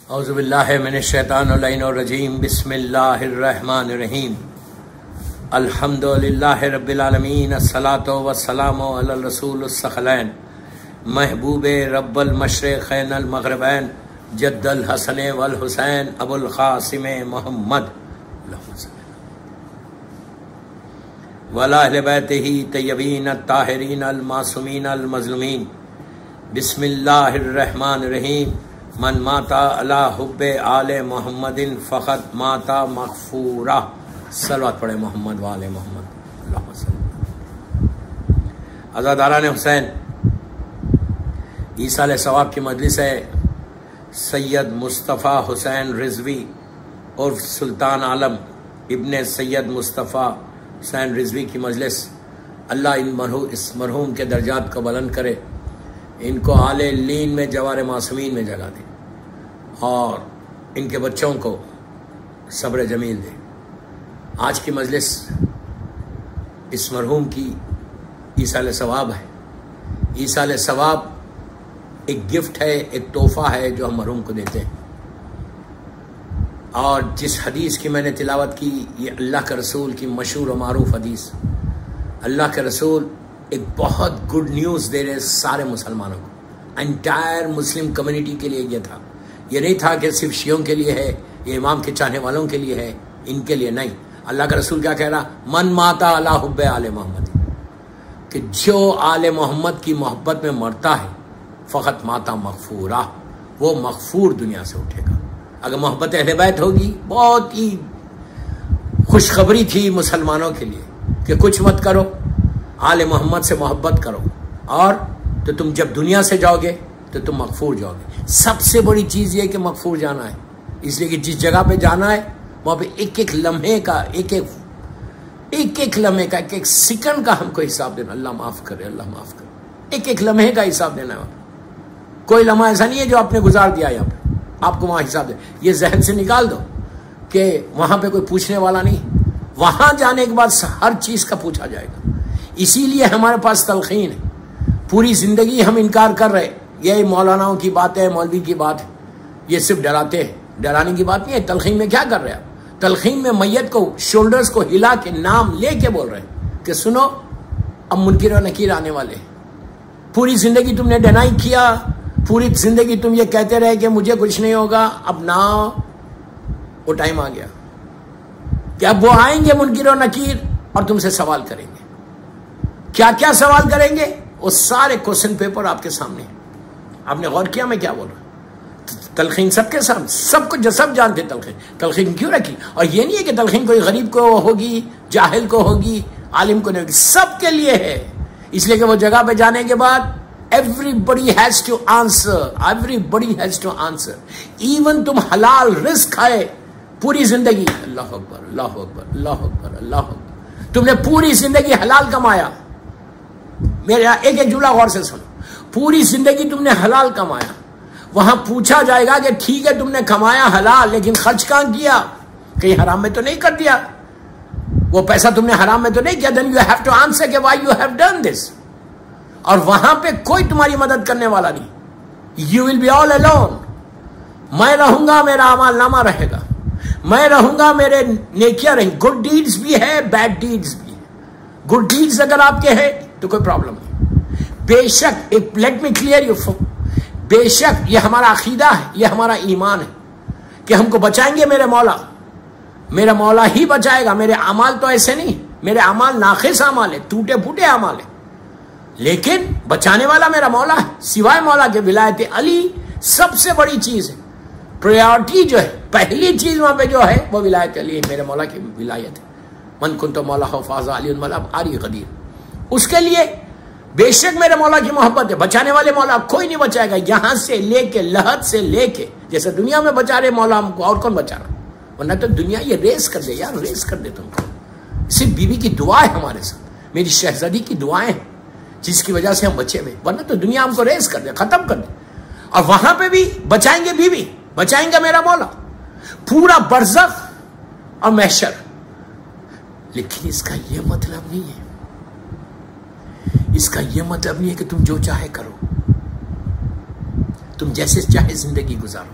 اعوذ باللہ من الشیطان الرجیم بسم اللہ الرحمن الرحیم الحمد للہ رب العالمین الصلاۃ والسلام علی الرسول الثقلین محبوب رب المشرقین المغربین جد الحسن والحسین ابو القاسم محمد وعلی اہل بیتہ طیبین الطاہرین المعصومین المظلومین بسم اللہ الرحمن الرحیم من ماتا علی حب آل محمد فقط ماتا مغفورہ. صلوات پڑھے محمد و آل محمد. اللہم صلی. عزاداران حسین، ایصال ثواب کی مجلس ہے. سید مصطفیٰ حسین رضوی اور سلطان عالم ابن سید مصطفیٰ حسین رضوی کی مجلس. اللہ اس مرحوم کے درجات کو بلند کرے، ان کو اعلی لین میں جوار معصومین میں جگہ دے اور ان کے بچوں کو صبر جمیل دے. آج کی مجلس اس مرحوم کی ایصال ثواب ہے. ایصال ثواب ایک گفٹ ہے، ایک تحفہ ہے جو ہم مرحوم کو دیتے ہیں. اور جس حدیث کی میں نے تلاوت کی، یہ اللہ کے رسول کی مشہور و معروف حدیث. اللہ کے رسول ایک بہت گڈ نیوز دے رہے سارے مسلمانوں کو. انٹائر مسلم کمیونٹی کے لیے یہ تھا. یہ نہیں تھا کہ صرف شیعوں کے لیے ہے، یہ امام کے چاہنے والوں کے لیے ہے، ان کے لیے نہیں. اللہ کا رسول کیا کہہ رہا؟ من ماتا علی حب آل محمد، کہ جو آل محمد کی محبت میں مرتا ہے فقط ماتا مغفورہ، وہ مغفور دنیا سے اٹھے گا. اگر محبت اہل بیت ہوگی، بہت ہی خوشخبری تھی مسلمانوں کے لیے کہ کچھ مت کرو، آل محمد سے محبت کرو، اور تو تم جب دنیا سے جاؤ گے تو تم مغفور جاؤ گے. سب سے بڑی چیز یہ کہ مغفور جانا ہے. اس لیے کہ جس جگہ پہ جانا ہے وہاں پہ ایک ایک لمحے کا، ایک لمحے کا، ایک ایک سیکنڈ کا ہم کو حساب دینا. اللہ معاف کرے، اللہ معاف کرے. ایک ایک لمحے کا حساب دینا ہے. کوئی لمحہ ایسا نہیں ہے جو آپ نے گزار دیا یہاں پہ آپ کو وہاں حساب دے. یہ ذہن سے نکال دو کہ وہاں پہ کوئی پوچھنے والا نہیں. وہاں جانے کے بعد ہر چیز کا پوچھا جائے گا. اسی لیے ہمارے پاس تلقین ہے. پوری زندگی ہم انکار کر رہے، یہ مولاناؤں کی بات ہے، مولوی کی بات ہے، یہ صرف ڈراتے ہیں. ڈرانے کی بات نہیں ہے. تلقین میں کیا کر رہے ہیں؟ تلقین میں میت کو شولڈرز کو ہلا کے نام لے کے بول رہے ہیں کہ سنو اب منکر و نکیر آنے والے ہیں. پوری زندگی تم نے ڈینائی کیا، پوری زندگی تم یہ کہتے رہے کہ مجھے کچھ نہیں ہوگا. اب نہ وہ ٹائم آ گیا کہ اب وہ آئیں گے منکر و نکیر اور تم سے سوال کریں گے. کیا کیا سوال کریں گے؟ وہ سارے کوسچن پیپر آپ کے سامنے ہیں. آپ نے غور کیا میں کیا بول رہا ہوں؟ تلقین سب کے سامنے، سب کو سب جانتے. تلقین کیوں رکھی؟ اور یہ نہیں ہے کہ تلقین کوئی غریب کو ہوگی، جاہل کو ہوگی، عالم کو نہیں ہوگی، سب کے لیے ہے. اس لیے کہ وہ جگہ پہ جانے کے بعد everybody has to answer. Everybody has to answer. Even تم حلال رزق کھائے پوری زندگی، اللہ اکبر اللہ اکبر اللہ اکبر اللہ اکبر، تم نے پوری زندگی حلال کمایا. میرا ایک ایک جملہ غور سے سنو. پوری زندگی تم نے حلال کمایا. وہاں پوچھا جائے گا کہ ٹھیک ہے تم نے کمایا حلال، لیکن خرچ کہاں کیا؟ کہیں حرام میں تو نہیں کر دیا؟ وہ پیسہ تم نے حرام میں تو نہیں کیا؟ then you have to answer کہ why you have done this. اور وہاں پہ کوئی تمہاری مدد کرنے والا نہیں. You will be all alone. میں رہوں گا، میرا اعمال نامہ رہے گا، میں رہوں گا، میرے نیکیاں رہیں. گڈ ڈیڈز بھی ہے، بیڈ ڈیڈز بھی ہے. گڈ ڈیڈز اگر آپ کے ہیں تو کوئی پرابلم نہیں. بے شک لیٹ می کلیئر یو، بے شک یہ ہمارا عقیدہ ہے، یہ ہمارا ایمان ہے کہ ہم کو بچائیں گے میرے مولا. میرا مولا ہی بچائے گا. میرے اعمال تو ایسے نہیں، میرے اعمال ناقص اعمال ہے، ٹوٹے پھوٹے اعمال ہے، لیکن بچانے والا میرا مولا ہے. سوائے مولا کے ولایت علی سب سے بڑی چیز ہے. پریورٹی جو ہے، پہلی چیز وہاں پہ جو ہے وہ ولایت علی ہے، میرے مولا کی ولایت ہے. من کنت مولا فاز علی الملا علی قدیر. اس کے لیے بے شک میرے مولا کی محبت ہے. بچانے والے مولا کوئی نہیں بچائے گا. یہاں سے لے کے، لحد سے لے کے، جیسے دنیا میں بچا رہے مولا ہم کو، اور کون بچا رہا؟ ورنہ تو دنیا یہ ریس کر دے یار، ریس کر دے تم کو. صرف بیوی کی دعا ہے ہمارے ساتھ، میری شہزادی کی دعائیں ہیں جس کی وجہ سے ہم بچے ہوئے. ورنہ تو دنیا ہم کو ریس کر دے، ختم کر دے. اور وہاں پہ بھی بچائیں گے بیوی، بچائیں گے میرا مولا، پورا برزخ اور محشر. لیکن اس کا یہ مطلب نہیں ہے، اس کا یہ مطلب نہیں ہے کہ تم جو چاہے کرو، تم جیسے چاہے زندگی گزارو.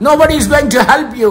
Nobody is going to help you।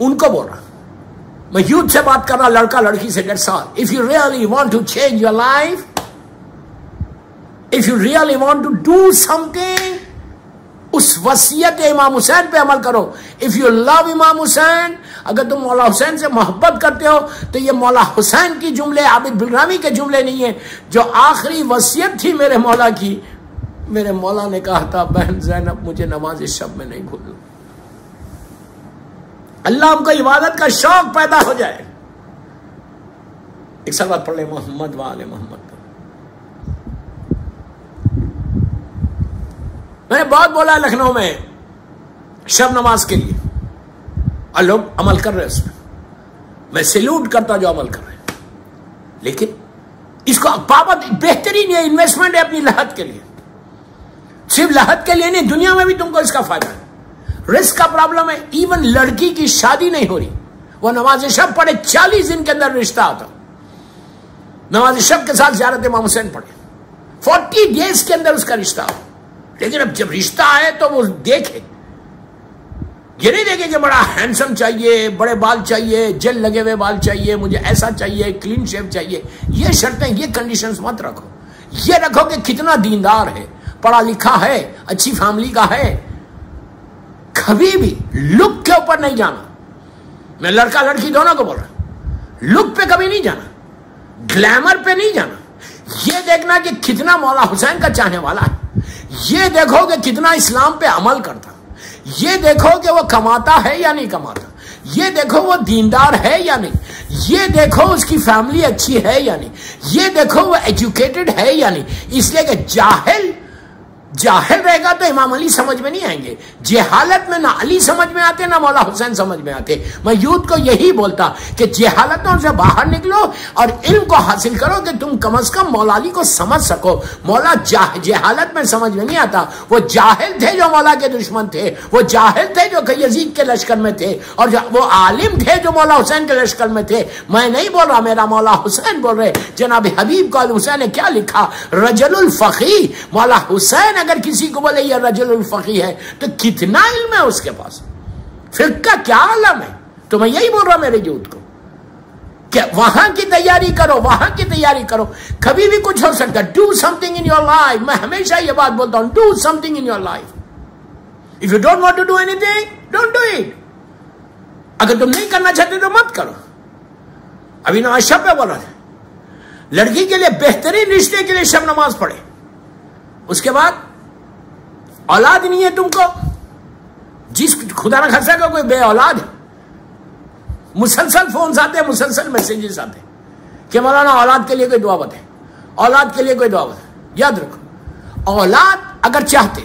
ان کو بول رہا ہوں، میں یوتھ سے بات کر رہا، لڑکا لڑکی سے. That's all. If you really want to change your life, if you really want to do something, اس وصیت امام حسین پہ عمل کرو. اف یو لو امام حسین، اگر تم مولا حسین سے محبت کرتے ہو تو یہ مولا حسین کی جملے، عابد بلرامی کے جملے نہیں ہیں. جو آخری وصیت تھی میرے مولا کی، میرے مولا نے کہا تھا بہن زینب مجھے نماز شب میں نہیں بھولنا. اللہ ہم کو عبادت کا شوق پیدا ہو جائے. ایک سلوات پڑھ لیں محمد و آل محمد. میں نے بہت بولا ہے لکھنؤ میں شب نماز کے لیے، اور لوگ عمل کر رہے ہیں اس میں سیلوٹ کرتا جو عمل کر رہے ہیں. لیکن اس کو پابند بہترین یہ انویسٹمنٹ ہے اپنی لحد کے لیے. صرف لحد کے لیے نہیں، دنیا میں بھی تم کو اس کا فائدہ ہے. رزق کا پرابلم ہے. ایون لڑکی کی شادی نہیں ہو رہی، وہ نماز شب پڑھے، 40 دن کے اندر رشتہ آتا. نماز شب کے ساتھ زیارت امام حسین پڑھے، 40 ڈیز کے اندر اس کا رشتہ آتا. لیکن اب جب رشتہ آئے تو وہ دیکھے، یہ نہیں دیکھے کہ بڑا ہینڈسم چاہیے، بڑے بال چاہیے، جل لگے ہوئے بال چاہیے، مجھے ایسا چاہیے، کلین شیو چاہیے. یہ شرطیں، یہ کنڈیشنز مت رکھو. یہ رکھو کہ کتنا دیندار ہے، پڑھا لکھا ہے، اچھی فیملی کا ہے. کبھی بھی لک کے اوپر نہیں جانا. میں لڑکا لڑکی دونوں کو بول رہا ہوں، لک پہ کبھی نہیں جانا، گلیمر پہ نہیں جانا. یہ دیکھنا کہ کتنا مولا حسین کا چاہنے والا ہے. یہ دیکھو کہ کتنا اسلام پہ عمل کرتا. یہ دیکھو کہ وہ کماتا ہے یا نہیں کماتا. یہ دیکھو وہ دیندار ہے یا نہیں. یہ دیکھو اس کی فیملی اچھی ہے یا نہیں. یہ دیکھو وہ ایجوکیٹڈ ہے یا نہیں. اس لیے کہ جاہل رہے گا تو امام علی سمجھ میں نہیں آئیں گے. جہالت میں نہ علی سمجھ میں آتے نہ مولا حسین سمجھ میں آتے. میں یوتھ کو یہی بولتا کہ جہالتوں سے باہر نکلو اور علم کو حاصل کرو کہ تم کم از کم مولا علی کو سمجھ سکو. مولا جہالت میں سمجھ میں نہیں آتا. وہ جاہل تھے جو مولا کے دشمن تھے، وہ جاہل تھے جو یزید کے لشکر میں تھے، اور وہ عالم تھے جو مولا حسین کے لشکر میں تھے. میں نہیں بول رہا، میرا مولا حسین بول رہے. جناب حبیب کو حسین نے کیا لکھا؟ رجل الفقی. مولا حسین اگر کسی کو بولے یہ رجل الفقی ہے تو کتنا علم ہے اس کے پاس، فقہ کا کیا علم ہے. تو میں یہی بول رہا میرے یوتھ کو کہ وہاں کی تیاری کرو، وہاں کی تیاری کرو. کبھی بھی کچھ ہو سکتا ہے. Do something in your life. میں ہمیشہ یہ بات بولتا ہوں، do something in your life. If you don't want to do anything, don't do it. اگر تم نہیں کرنا چاہتے تو مت کرو. ابھی نماز شب پہ بولا تھا، لڑکی کے لیے بہترین رشتے کے لیے شب نماز پڑھے. اس کے بعد اولاد نہیں ہے تم کو، جس خدا نہ خاصا کا کوئی بے اولاد ہے، مسلسل فونز آتے ہیں، مسلسل میسیجز آتے ہیں کہ مولانا اولاد کے لیے کوئی دعا بتائیں، اولاد کے لیے کوئی دعا بتائیں. یاد رکھو، اولاد اگر چاہتے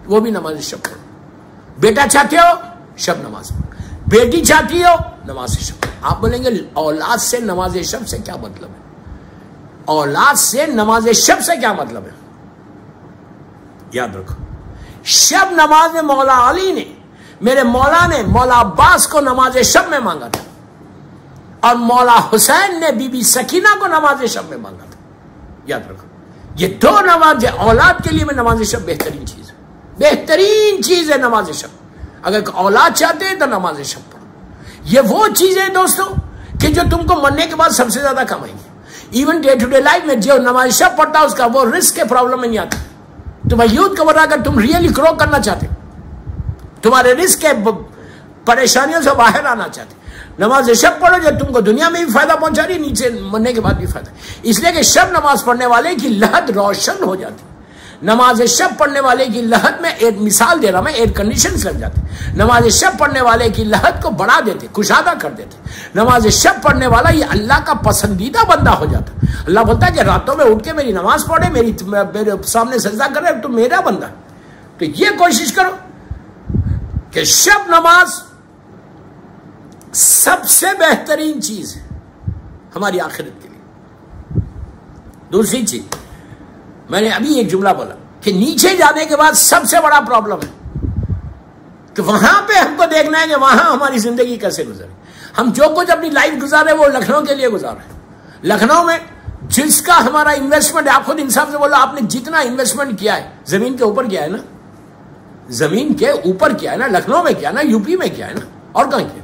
وہ بھی نماز شب پڑھو. بیٹا چاہتے ہو شب نماز پڑھو، بیٹی چاہتی ہو نماز شب. آپ بولیں گے اولاد سے نماز شب سے کیا مطلب ہے؟ اولاد سے نماز شب سے کیا مطلب ہے؟ یاد رکھو، شب نماز میں مولا علی نے، میرے مولا نے مولا عباس کو نماز شب میں مانگا تھا، اور مولا حسین نے بی بی سکینہ کو نماز شب میں مانگا تھا. یاد رکھو، یہ دو نماز اولاد کے لیے میں نماز شب بہترین چیز ہے. بہترین چیز ہے نماز شب. اگر اولاد چاہتے ہیں تو نماز شب پڑھو. یہ وہ چیزیں دوستو کہ جو تم کو مرنے کے بعد سب سے زیادہ کمائیں گے. Even day to day life میں جو نماز شب پڑھتا ہے اس کا وہ رزق کے پرابلم میں نہیں آتا. تو میں یوتھ کو بتا، اگر تم ریئلی گرو کرنا چاہتے، تمہارے رزق کے پریشانیوں سے باہر آنا چاہتے، نماز شب پڑھو جو تم کو دنیا میں بھی فائدہ پہنچا رہی، نیچے مرنے کے بعد بھی فائدہ. اس لیے کہ شب نماز پڑھنے والے کی لحد روشن ہو جاتی. نماز شب پڑھنے والے کی لحد میں ایک مثال دے رہا میں، ایئر کنڈیشنز لگ جاتے. نماز شب پڑھنے والے کی لحد کو بڑھا دیتے، کشادہ کر دیتے. نماز شب پڑھنے والا یہ اللہ کا پسندیدہ بندہ ہو جاتا. اللہ بولتا ہے کہ راتوں میں اٹھ کے میری نماز پڑھے، میرے سامنے سجدہ کرے، تو میرا بندہ. تو یہ کوشش کرو کہ شب نماز سب سے بہترین چیز ہے ہماری آخرت کے لیے. دوسری چیز، میں نے ابھی ایک جملہ بولا کہ نیچے جانے کے بعد سب سے بڑا پرابلم ہے کہ وہاں پہ ہم کو دیکھنا ہے کہ وہاں ہماری زندگی کیسے گزرے. ہم جو کچھ اپنی لائف گزارے وہ لکھنؤ کے لیے گزارے. لکھنؤ میں جس کا ہمارا انویسٹمنٹ ہے، آپ خود انصاف سے بولو، آپ نے جتنا انویسٹمنٹ کیا ہے زمین کے اوپر کیا ہے نا، زمین کے اوپر کیا ہے نا، لکھنؤ میں کیا ہے نا، یو پی میں کیا ہے نا، اور کہاں کیا.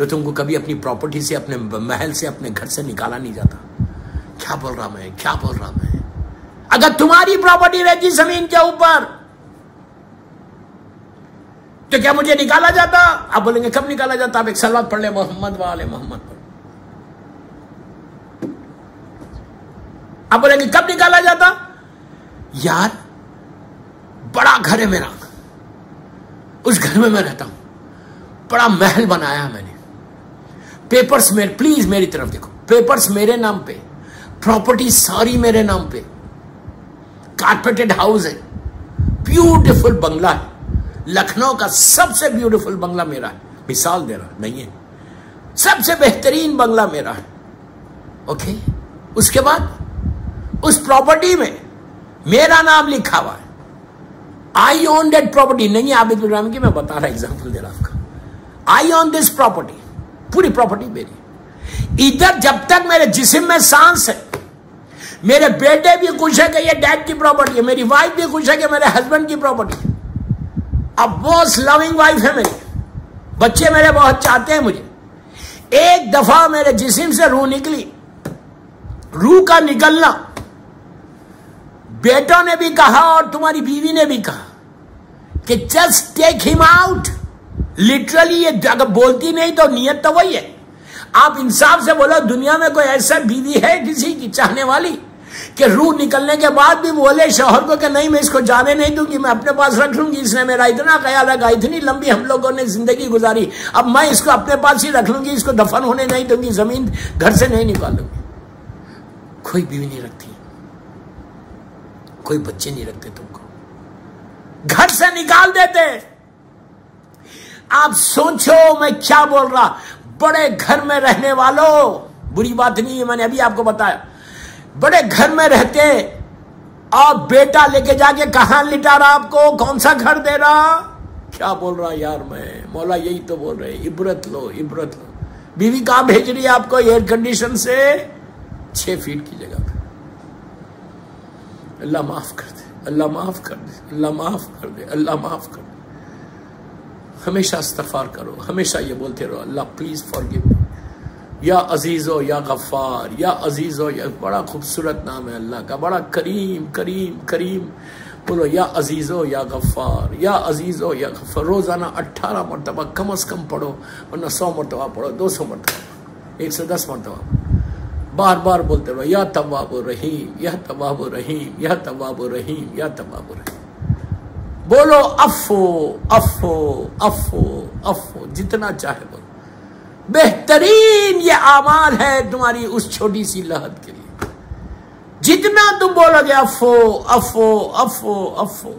تو تم کو کبھی اپنی پراپرٹی سے، اپنے محل سے، اپنے گھر سے نکالا نہیں جاتا. کیا بول رہا میں، کیا بول رہا میں؟ اگر تمہاری پراپرٹی رہتی زمین کے اوپر تو کیا مجھے نکالا جاتا؟ آپ بولیں گے کب نکالا جاتا؟ آپ ایک صلوات پڑھ لیں، محمد وآل محمد پر. آپ بولیں گے کب نکالا جاتا؟ یار بڑا گھر ہے میرا، اس گھر میں رہتا ہوں، بڑا محل بنایا میں نے، پیپرز میرے، پلیز میری طرف دیکھو، پیپرز میرے نام پہ، پراپرٹی ساری میرے نام پہ، کارپیٹڈ ہاؤس ہے، بیوٹیفل بنگلہ ہے، لکھنؤ کا سب سے بیوٹیفل بنگلہ میرا ہے. مثال دے رہا نہیں ہے، سب سے بہترین بنگلہ میرا ہے. اوکے، اس کے بعد اس پراپرٹی میں میرا نام لکھا ہوا ہے. آئی اون دیٹ پراپرٹی. نہیں عابد الرحمن کی میں بتا رہا ایگزامپل دے رہا آپ کا. آئی اون دس پراپرٹی، پوری پراپرٹی میری. ادھر جب تک میرے جسم میں سانس ہے، میرے بیٹے بھی خوش ہے کہ یہ ڈیڈ کی پراپرٹی ہے، میری وائف بھی خوش ہے کہ میرے ہسبینڈ کی پراپرٹی ہے. اب موسٹ لوننگ وائف ہے میری، بچے میرے بہت چاہتے ہیں مجھے. ایک دفعہ میرے جسم سے روح نکلی، روح کا نکلنا، بیٹوں نے بھی کہا اور تمہاری بیوی نے بھی کہا کہ جسٹ ٹیک ہم آؤٹ. لٹرلی یہ اگر بولتی نہیں تو نیت تو وہی ہے. آپ انصاف سے بولو، دنیا میں کوئی ایسا بیوی ہے کسی کی چاہنے والی کہ روح نکلنے کے بعد بھی بولے شوہر کو کہ نہیں میں اس کو جانے نہیں دوں گی، میں اپنے پاس رکھ لوں گی، اس نے میرا اتنا خیال رکھا، اتنی لمبی ہم لوگوں نے زندگی گزاری، اب میں اس کو اپنے پاس ہی رکھ لوں گی، اس کو دفن ہونے نہیں دوں گی، زمین گھر سے نہیں نکالوں گی. کوئی بیوی نہیں رکھتی، کوئی بچے نہیں رکھتے، تم کو گھر سے نکال دیتے. آپ سوچو میں کیا بول رہا. بڑے گھر میں رہنے والوں، بری بات نہیں ہے، میں نے ابھی آپ کو بتایا، بڑے گھر میں رہتے اور بیٹا لے کے جا کے کہاں لٹا رہا آپ کو، کون سا گھر دے رہا. کیا بول رہا یار میں، مولا یہی تو بول رہے، عبرت لو، عبرت لو. بیوی کہاں بھیج رہی ہے آپ کو؟ ایئر کنڈیشن سے 6 فیٹ کی جگہ پہ. اللہ معاف کر دے، اللہ معاف کر دے، اللہ معاف کر دے، اللہ معاف کر دے. ہمیشہ استغفار کرو، ہمیشہ یہ بولتے رہو، اللہ پلیز فارگیو می، یا عزیز ہو یا غفار، یا عزیز ہو یا، بڑا خوبصورت نام ہے اللہ کا، بڑا کریم کریم کریم. بولو یا عزیز ہو یا غفار، یا عزیز ہو یا غفار. روزانہ 18 مرتبہ کم از کم پڑھو، ورنہ 100 مرتبہ پڑھو، 200 مرتبہ، 110 مرتبہ، بار بار بولتے رہو یا تواب الرحیم، یا تواب الرحیم، یا تواب الرحیم، یا تواب الرحیم. بولو افو افو افو افو، جتنا چاہے بولو. بہترین یہ اعمال ہے تمہاری اس چھوٹی سی لہت کے لیے. جتنا تم بولو گے افو افو افو افو،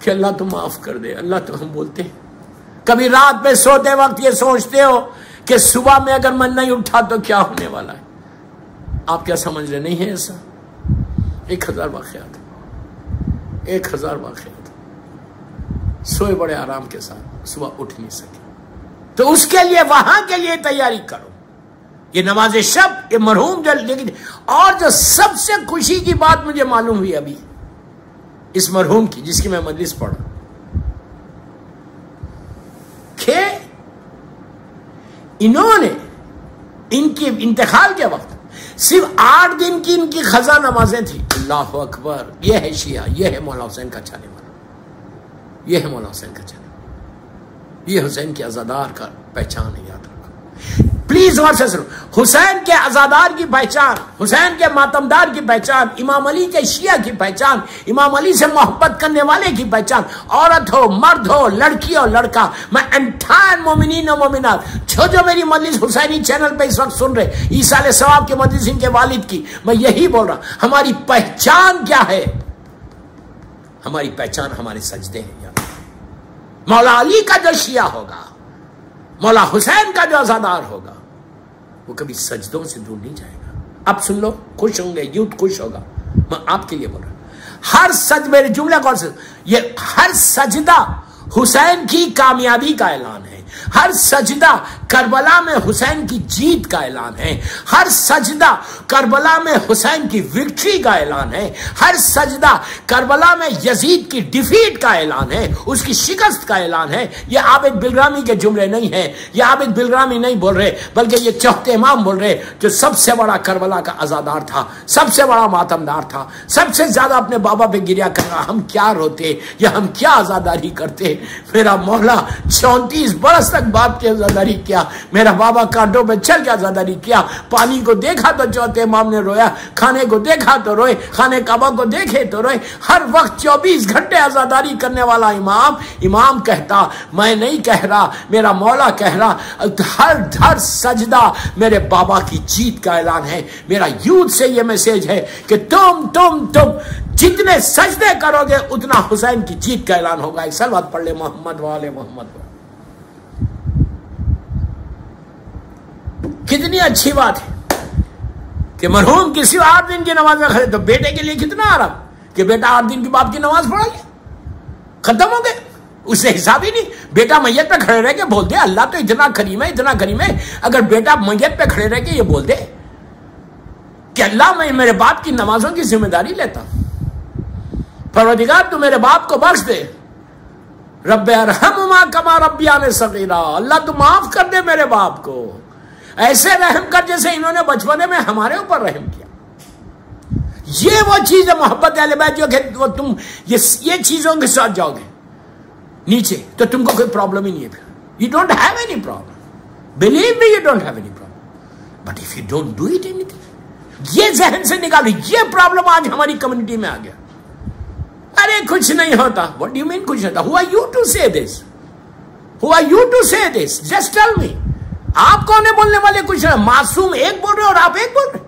کہ اللہ تم معاف کر دے. اللہ تو ہم بولتے ہیں. کبھی رات میں سوتے وقت یہ سوچتے ہو کہ صبح میں اگر میں نہیں اٹھا تو کیا ہونے والا ہے؟ آپ کیا سمجھ رہے نہیں ہے ایسا؟ 1000 واقعات، 1000 واقعات. سوئے بڑے آرام کے ساتھ، صبح اٹھ نہیں سکے، تو اس کے لیے وہاں کے لیے تیاری کرو. یہ نماز شب، یہ مرحوم جو لیکن، اور جو سب سے خوشی کی بات مجھے معلوم ہوئی ابھی اس مرحوم کی جس کی میں مجلس پڑھا، کہ انہوں نے ان کی انتقال کے وقت صرف 8 دن کی ان کی قضا نمازیں تھیں. اللہ اکبر. یہ ہے شیعہ، یہ ہے مولا حسین کا چاہنے والا، یہ ہے مولا حسین کا چاہنے والا، یہ حسین کے عزادار کا پہچان ہے. یاد رکھو پلیز، غور سے سنو. حسین کے عزادار کی پہچان، حسین کے ماتمدار کی پہچان، امام علی کے شیعہ کی پہچان، امام علی سے محبت کرنے والے کی پہچان، عورت ہو مرد ہو لڑکی ہو لڑکا. میں انٹائر مومنین و مومنات جو میری مجلس حسینی چینل پہ اس وقت سن رہے، ایصال ثواب کی مجلس ان کے والد کی، میں یہی بول رہا. ہماری پہچان کیا ہے؟ ہماری پہچان ہمارے سجدے ہیں. یاد مولا علی کا جو شیعہ ہوگا، مولا حسین کا جو عزادار ہوگا، وہ کبھی سجدوں سے دور نہیں جائے گا. اب سن لو، خوش ہوں گے، یوتھ خوش ہوگا. میں آپ کے لیے بول رہا ہوں، ہر میرے جملے غور سے، یہ ہر سجدہ حسین کی کامیابی کا اعلان ہے. ہر سجدہ کربلا میں حسین کی جیت کا اعلان ہے، ہر سجدہ کربلا میں حسین کی وکٹری کا اعلان ہے، ہر سجدہ کربلا میں یزید کی ڈیفیٹ کا اعلان ہے، اس کی شکست کا اعلان ہے۔ یہ عابد بلرامی کے جملے نہیں ہیں، یہ عابد بلرامی نہیں بول رہے، بلکہ یہ چوتھے امام بول رہے جو سب سے بڑا کربلا کا عزادار تھا، سب سے بڑا ماتمدار تھا، سب سے زیادہ اپنے بابا پہ گریا کرنا، ہم کیا روتے یا ہم کیا عزاداری کرتے، میرا مولا 34 برس تک باپ کی عزاداری کیا، میرا بابا کانٹوں پہ چل کے عزاداری کیا، پانی کو دیکھا تو چوتھے امام نے رویا، کھانے کو دیکھا تو روئے، خانہ کعبہ کو دیکھے تو روئے، ہر وقت 24 گھنٹے عزاداری کرنے والا امام کہتا، میں نہیں کہہ رہا، میرا مولا کہہ رہا، ہر سجدہ میرے بابا کی جیت کا اعلان ہے۔ میرا یوتھ سے یہ میسج ہے کہ تم جتنے سجدے کرو گے اتنا حسین کی جیت کا اعلان ہوگا۔ ایک صلوات پڑھ لے محمد والے محمد۔ کتنی اچھی بات ہے کہ مرحوم کسی 8 دن کی نماز میں کھڑے، تو بیٹے کے لیے کتنا آرام کہ بیٹا 8 دن کی باپ کی نماز پڑھا لے، ختم ہو گئے، اس سے حساب ہی نہیں۔ بیٹا میت پہ کھڑے رہ کے بول دے اللہ تو اتنا کریم ہے، اتنا کریم ہے، اگر بیٹا میت پہ کھڑے رہ کے یہ بول دے کہ اللہ میں میرے باپ کی نمازوں کی ذمہ داری لیتا ہوں، پروردگار تو میرے باپ کو بخش دے، رب ارحمہما کما ربیانی صغیرا، اللہ تو معاف کر دے میرے باپ کو، ایسے رحم کر جیسے انہوں نے بچپنے میں ہمارے اوپر رحم کیا۔ یہ وہ چیز ہے محبت اہل بیت، جو کہ وہ تم یہ چیزوں کے ساتھ جاؤ گے نیچے تو تم کو کوئی پرابلم ہی نہیں ہے، پھر you don't have any problem, believe me you don't have any problem, but if you don't do it any thing, یہ ذہن سے نکالو۔ یہ پرابلم آج ہماری کمیونٹی میں آ گیا، ارے کچھ نہیں ہوتا۔ What do you mean کچھ ہوتا؟ Who are you to say this? Who are you to say this? Just tell me. آپ کون ہے بولنے والے؟ کچھ نہیں، معصوم ایک بول رہے اور آپ ایک بول رہے،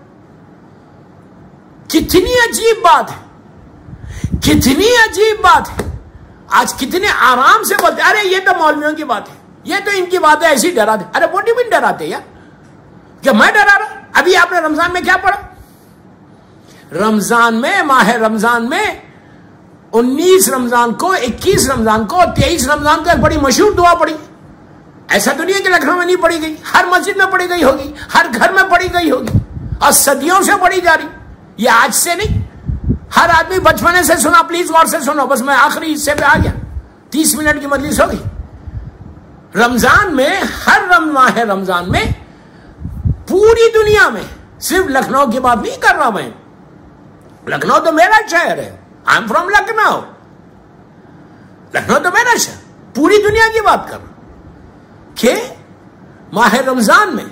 کتنی عجیب بات ہے، کتنی عجیب بات ہے۔ آج کتنے آرام سے بولتے، ارے یہ تو مولویوں کی بات ہے، یہ تو ان کی بات ہے، ایسی ڈرا دے۔ ارے what do you mean ڈراتے یار؟ کہ میں ڈرا رہا؟ ابھی آپ نے رمضان میں کیا پڑھا؟ رمضان میں، ماہ رمضان میں 19 رمضان کو، 21 رمضان کو، 23 رمضان کو ایک بڑی مشہور دعا پڑھی۔ ایسا تو نہیں ہے کہ لکھنؤ میں نہیں پڑھی گئی، ہر مسجد میں پڑھی گئی ہوگی، ہر گھر میں پڑھی گئی ہوگی، اور صدیوں سے پڑھی جا رہی، یہ آج سے نہیں۔ ہر آدمی بچپنے سے سنا، پلیز غور سے سنو، بس میں آخری حصے پہ آ گیا، 30 منٹ کی مجلس ہوگی۔ رمضان میں، ہر ماہ رمضان میں پوری دنیا میں، صرف لکھنؤ کی بات نہیں کر رہا میں، لکھنؤ تو میرا شہر ہے، I am from Lucknow, Lucknow تو میرا شہر، پوری دنیا کی بات کر رہا کہ ماہ رمضان میں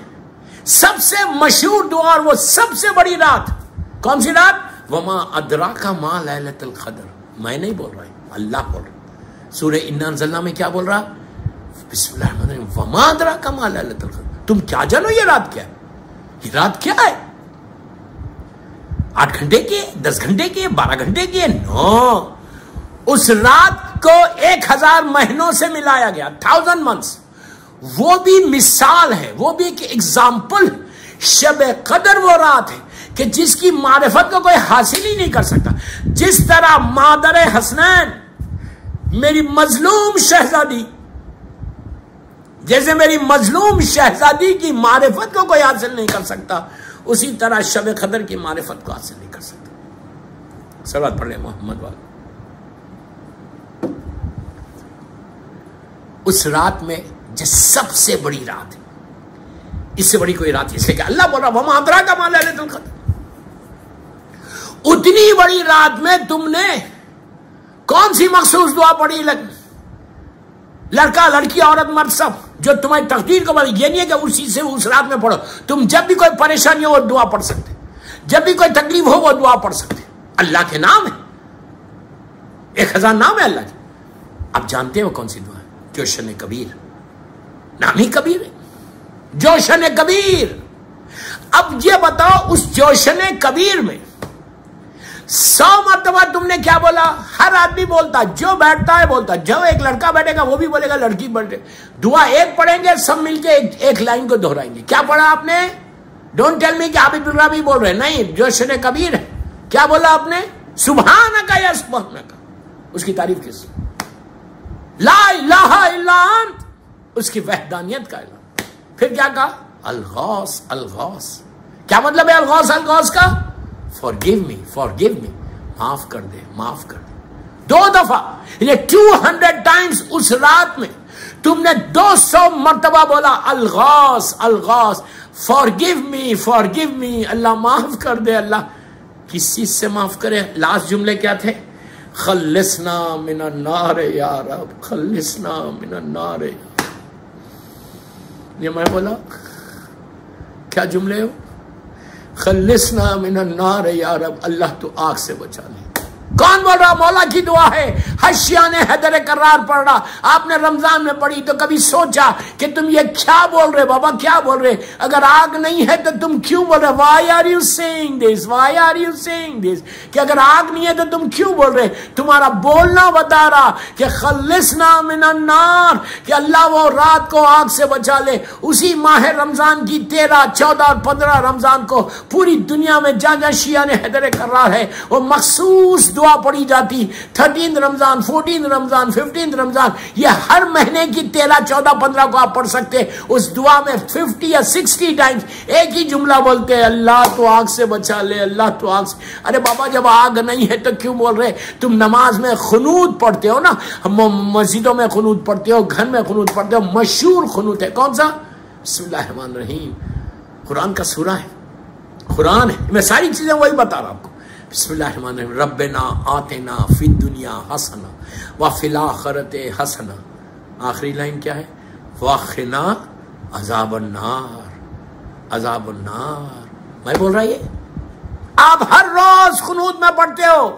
سب سے مشہور دعا اور وہ سب سے بڑی رات کون سی رات؟ وما ادراک ما لیلۃ القدر۔ میں نہیں بول رہا ہوں، اللہ بول رہا۔ سورہ انا انزلنا میں کیا بول رہا؟ بسم اللہ الرحمن الرحیم، وما ادراک ما لیلۃ القدر۔ تم کیا جانو یہ رات کیا ہے؟ یہ رات کیا ہے؟ 8 گھنٹے کی، 10 گھنٹے کی، 12 گھنٹے کی؟ نو، اس رات کو 1000 مہینوں سے ملایا گیا، 1000 months۔ وہ بھی مثال ہے، وہ بھی ایک ایگزامپل۔ شب قدر وہ رات ہے کہ جس کی معرفت کو کوئی حاصل ہی نہیں کر سکتا۔ جس طرح مادر حسنین، میری مظلوم شہزادی، جیسے میری مظلوم شہزادی کی معرفت کو کوئی حاصل نہیں کر سکتا، اسی طرح شب قدر کی معرفت کو حاصل نہیں کر سکتا۔ صلوات پڑھ لیں محمد والے۔ اس رات میں جو سب سے بڑی رات ہے، اس سے بڑی کوئی رات، اس لیے کہ اللہ بول رہا وما ادراک ما لیلۃ القدر۔ اتنی بڑی رات میں تم نے کون سی مخصوص دعا پڑھی؟ لڑکا لڑکی عورت مرد سب، جو تمہاری تقدیر کو بڑی، یہ نہیں ہے کہ اسی سے اس رات میں پڑھو، تم جب بھی کوئی پریشانی ہو وہ دعا پڑھ سکتے، جب بھی کوئی تکلیف ہو وہ دعا پڑھ سکتے۔ اللہ کے نام ہے، 1000 نام ہے اللہ کے۔ اب جانتے ہو کون سی دعا ہے؟ جوشن کبیر، نام ہی کبیر ہے، جوشن کبیر۔ اب یہ بتاؤ اس جوشن کبیر میں 100 مرتبہ تم نے کیا بولا؟ ہر آدمی بولتا، جو بیٹھتا ہے بولتا، جو ایک لڑکا بیٹھے گا وہ بھی بولے گا، لڑکی بیٹھے، دعا ایک پڑھیں گے، سب مل کے ایک لائن کو دہرائیں گے۔ کیا پڑھا آپ نے؟ ڈونٹ ٹیل می کہ عابد بلرامی بول رہے ہیں، نہیں، جوشن کبیر ہے۔ کیا بولا آپ نے؟ سبحانک یا سبحانک، اس کی تعریف کس؟ لا الہ الا انت، اس کی وحدانیت کا اعلان. پھر کیا کہا؟ الغوث الغوث. کیا مطلب ہے الغوث الغوث کا؟ forgive me, معاف کر دے, معاف کر دے. 2 دفعہ 200 ٹائمز اس رات میں تم نے 200 مرتبہ بولا الغوث الغوث. forgive me, اللہ معاف کر دے. اللہ کس چیز سے معاف کرے؟ لاسٹ جملے کیا تھے؟ خلصنا من النار یا رب, خلصنا من النار. یہ میں بولا کیا جملے ہو؟ خلصنا من النار یا رب, اللہ تو آگ سے بچا لے. کون بول رہا؟ مولا کی دعا ہے. حشیان حیدر کرار پڑھ رہا. آپ نے رمضان میں پڑھی تو کبھی سوچا کہ تم یہ کیا بول رہے بابا, کیا بول رہے؟ اگر آگ نہیں ہے تو تم کیوں بول رہے؟ Why are you saying this? Why are you saying this? کہ اگر آگ نہیں ہے تو تم کیوں بول رہے؟ تمہارا بولنا بتا رہا کہ خلصنا من النار, کہ اللہ وہ رات کو آگ سے بچا لے. اسی ماہ رمضان کی 13, 14 اور 15 رمضان کو پوری دنیا میں جہاں جہاں شیعہ حیدر کرار ہے وہ مخصوص دعا پڑھی جاتی. 13 رمضان, 14 رمضان, 15 رمضان, یہ ہر مہینے کی 13, 14, 15 کو آپ پڑھ سکتے. اس دعا میں 50 یا 60 ٹائمز ایک ہی جملہ بولتے ہیں, اللہ تو آگ سے بچا لے, اللہ تو آگ سے. ارے بابا جب آگ نہیں ہے تو کیوں بول رہے؟ تم نماز میں قنوت پڑھتے ہو نا, مسجدوں میں قنوت پڑھتے ہو, گھر میں قنوت پڑھتے ہو. مشہور قنوت ہے کون سا؟ بسم اللہ الرحمن الرحیم. قرآن کا سورہ ہے, قرآن ہے. میں ساری چیزیں وہی بتا رہا ہوں آپ کو. بسم اللہ الرحمن الرحیم. ربنا آتنا فی الدنیا حسنہ وفی الآخرۃ حسنہ. آخری لائن کیا ہے؟ وقنا عذاب النار, عذاب النار. میں بول رہا یہ آپ ہر روز قنوت میں پڑھتے ہو.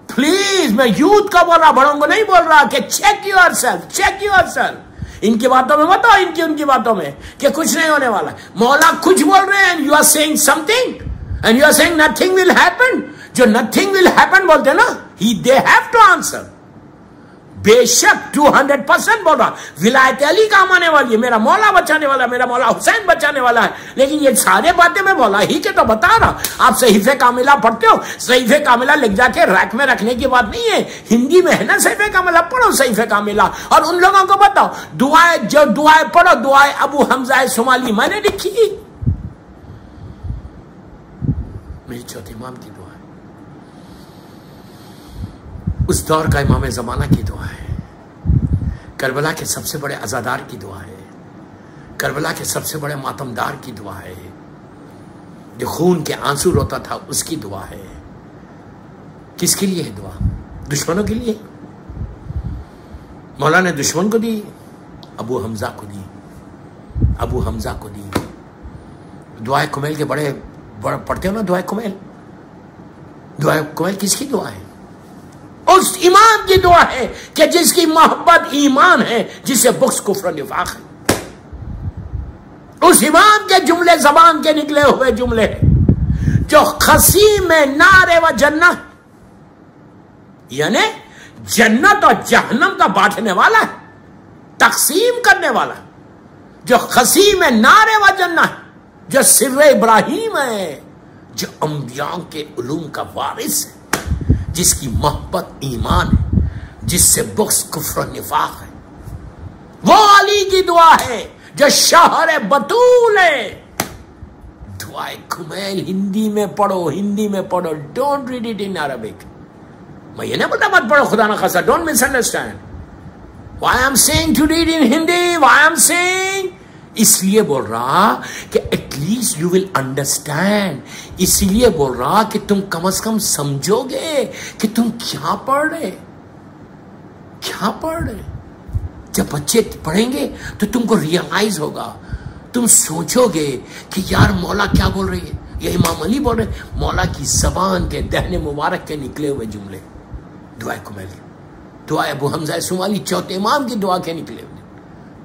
پلیز میں یوتھ کا بول رہا, بڑوں کو نہیں بول رہا کہ check yourself, check yourself. ان کی باتوں میں مت آؤ, ان کی باتوں میں کہ کچھ نہیں ہونے والا. مولا کچھ بول رہے ہیں and you are saying something and you are saying nothing will happen. جو nothing will happen بولتے نا, they have to answer. بے شک 200% بول رہا ولایت علی کام آنے والی ہے, میرا مولا بچانے والا, میرا مولا حسین بچانے والا ہے. لیکن یہ سارے باتیں میں مولا ہی کے تو بتا رہا. آپ صحیفہ کاملہ پڑھتے ہو, صحیفہ کاملہ لکھ جا کے ریک میں رکھنے کی بات نہیں ہے. ہندی میں ہے نا صحیفہ کاملہ, پڑھو صحیفہ کاملہ. اور ان لوگوں کو بتاؤ دعائیں, جو دعائیں پڑھو, دعائیں ابو حمزہ سمالی میں نے لکھی, میری چوتھے امام کی دعا ہے, اس دور کا امام زمانہ کی دعا ہے, کربلا کے سب سے بڑے عزادار کی دعا ہے, کربلا کے سب سے بڑے ماتمدار کی دعا ہے, جو خون کے آنسو روتا تھا اس کی دعا ہے. کس کے لیے ہے دعا؟ دشمنوں کے لیے. مولا نے دشمن کو دی, ابو حمزہ کو دی, ابو حمزہ کو دی. دعائے کمیل کے بڑے پڑھتے ہو نا, دعائے کمیل. دعائے کمیل کس کی دعا ہے؟ اس امام کی دعا ہے کہ جس کی محبت ایمان ہے, جس سے بغض کفر و نفاق ہے. اس امام کے جملے زبان کے نکلے ہوئے جملے ہیں جو خصیم نار و جنہ, یعنی جنت اور جہنم کا بانٹنے والا ہے, تقسیم کرنے والا, جو خصیم نار و جنہ ہے, جو سر ابراہیم ہے, جو انبیاء کے علوم کا وارث ہے, جس کی محبت ایمان ہے, جس سے بغض کفر و نفاق ہے. وہ علی کی دعا ہے جو شہر بطول ہے. دعائے کمیل ہندی میں پڑھو, ہندی میں پڑھو. Don't read it in Arabic. میں یہ نہیں بولتا مت پڑھو, خدا نہ خاصا, don't misunderstand. Why I'm saying to read in Hindi, why I'm saying, اس لیے بول رہا کہ at least you will understand. اسی لیے بول رہا کہ تم کم از کم سمجھو گے کہ تم کیا پڑھ رہے, کیا پڑھ رہے. جب بچے پڑھیں گے تو تم کو ریئلائز ہوگا, تم سوچو گے کہ یار مولا کیا بول رہی ہے. یہ امام علی بول رہے, مولا کی زبان کے دہن مبارک کے نکلے ہوئے جملے. دعائے کمیل, دعائے ابو حمزہ سمالی چوتھے امام کی دعا کے نکلے ہوئے.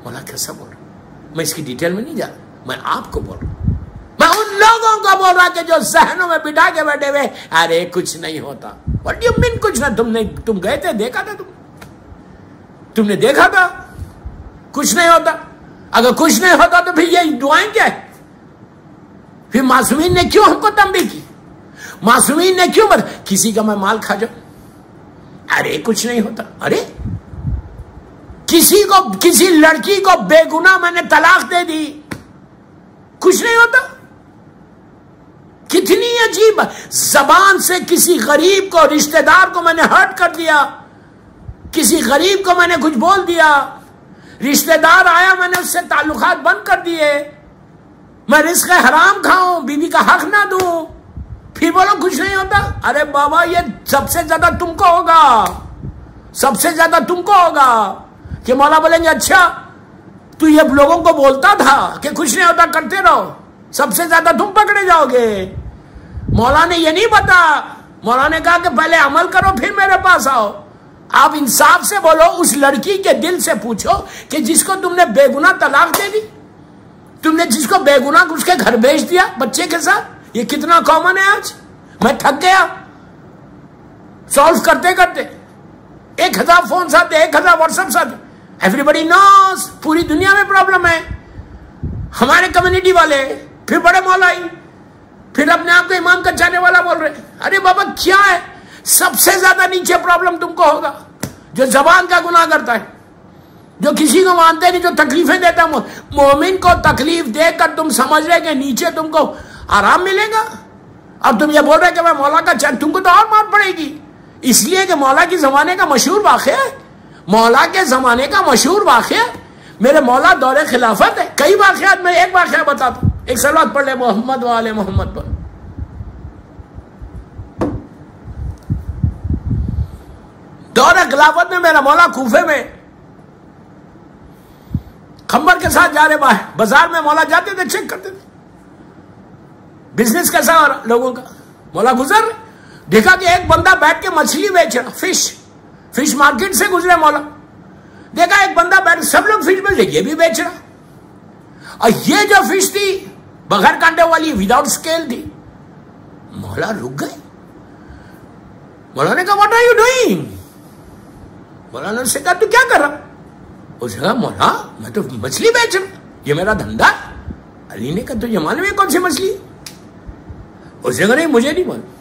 مولا کیسا بول رہا. میں اس کی ڈیٹیل میں نہیں جا رہا, میں آپ کو بول رہا ہوں. میں ان لوگوں کو بول رہا کہ جو ذہنوں میں بٹھا کے بیٹھے ہوئے, ارے کچھ نہیں ہوتا. What do you mean کچھ نہ؟ تم گئے تھے, دیکھا تھا, تم نے دیکھا تھا کچھ نہیں ہوتا. اگر کچھ نہیں ہوتا تو پھر یہ دعائیں کیا ہے؟ پھر معصومین نے کیوں ہم کو تنبیہ کی؟ معصومین نے کیوں کسی کا میں مال کھا جاؤں, ارے کچھ نہیں ہوتا. ارے کسی لڑکی کو بے گناہ میں نے طلاق دے دی، کچھ نہیں ہوتا؟ کتنی عجیب زبان سے کسی غریب کو، رشتہ دار کو میں نے ہرٹ کر دیا، کسی غریب کو میں نے کچھ بول دیا، رشتہ دار آیا میں نے اس سے تعلقات بند کر دیے، میں رزق حرام کھاؤں، بیوی کا حق نہ دوں، پھر بولو کچھ نہیں ہوتا؟ ارے بابا یہ سب سے زیادہ تم کو ہوگا، سب سے زیادہ تم کو ہوگا کہ مولا بولیں گے اچھا تو یہ لوگوں کو بولتا تھا کہ کچھ نہیں ہوتا کرتے رہو، سب سے زیادہ تم پکڑے جاؤ گے۔ مولا نے یہ نہیں بتا، مولا نے کہا کہ پہلے عمل کرو پھر میرے پاس آؤ۔ آپ انصاف سے بولو، اس لڑکی کے دل سے پوچھو کہ جس کو تم نے بے گناہ طلاق دے دی، تم نے جس کو بے گناہ اس کے گھر بھیج دیا بچے کے ساتھ، یہ کتنا کامن ہے آج؟ میں تھک گیا سالو کرتے کرتے، 1000 فون آتے، 1000 واٹس ایپس آتے، ایوری بڈی نوز، پوری دنیا میں پرابلم ہے۔ ہمارے کمیونٹی والے پھر بڑے مولائی، پھر اپنے آپ کو امام کا چاہنے والا بول رہے، ارے بابا کیا ہے؟ سب سے زیادہ نیچے پرابلم تم کو ہوگا جو زبان کا گناہ کرتا ہے، جو کسی کو مانتے نہیں، جو تکلیفیں دیتا ہے۔ مومن کو تکلیف دے کر تم سمجھ رہے کہ نیچے تم کو آرام ملے گا، اور تم یہ بول رہے کہ میں مولا کا چاہتا، تم کو تو اور مار پڑے گی، اس لیے کہ مولا کے زمانے کا مشہور واقعہ ہے، مولا کے زمانے کا مشہور واقعہ، میرے مولا دور خلافت ہے۔ کئی واقعات میں ایک واقعہ بتاتا ہوں، ایک صلوات پڑھ لے محمد و آل محمد پر۔ دور خلافت میں میرا مولا کوفے میں خمر کے ساتھ جا رہے باہر، بازار میں مولا جاتے تھے، چیک کرتے تھے بزنس کیسا ہو رہا لوگوں کا۔ مولا گزر دیکھا کہ ایک بندہ بیٹھ کے مچھلی بیچ رہا، فش مارکیٹ سے گزرے مولا، دیکھا ایک بندہ بیٹھ، سب لوگ فش بیچ رہے، یہ بھی بیچ رہا، اور یہ جو فش تھی بغیر کانٹے والی، وداؤٹ اسکیل تھی۔ مولا رک گئے، مولا نے کہا واٹ آر یو ڈوئنگ؟ مولانا نے کہا تو کیا کر رہا؟ اس نے کہا مولا میں تو مچھلی بیچ رہا ہوں، یہ میرا دھندا ہے۔ علی نے کہا تو یہ معلوم ہے کون سی مچھلی؟ اس نے کہا نہیں مجھے نہیں معلوم،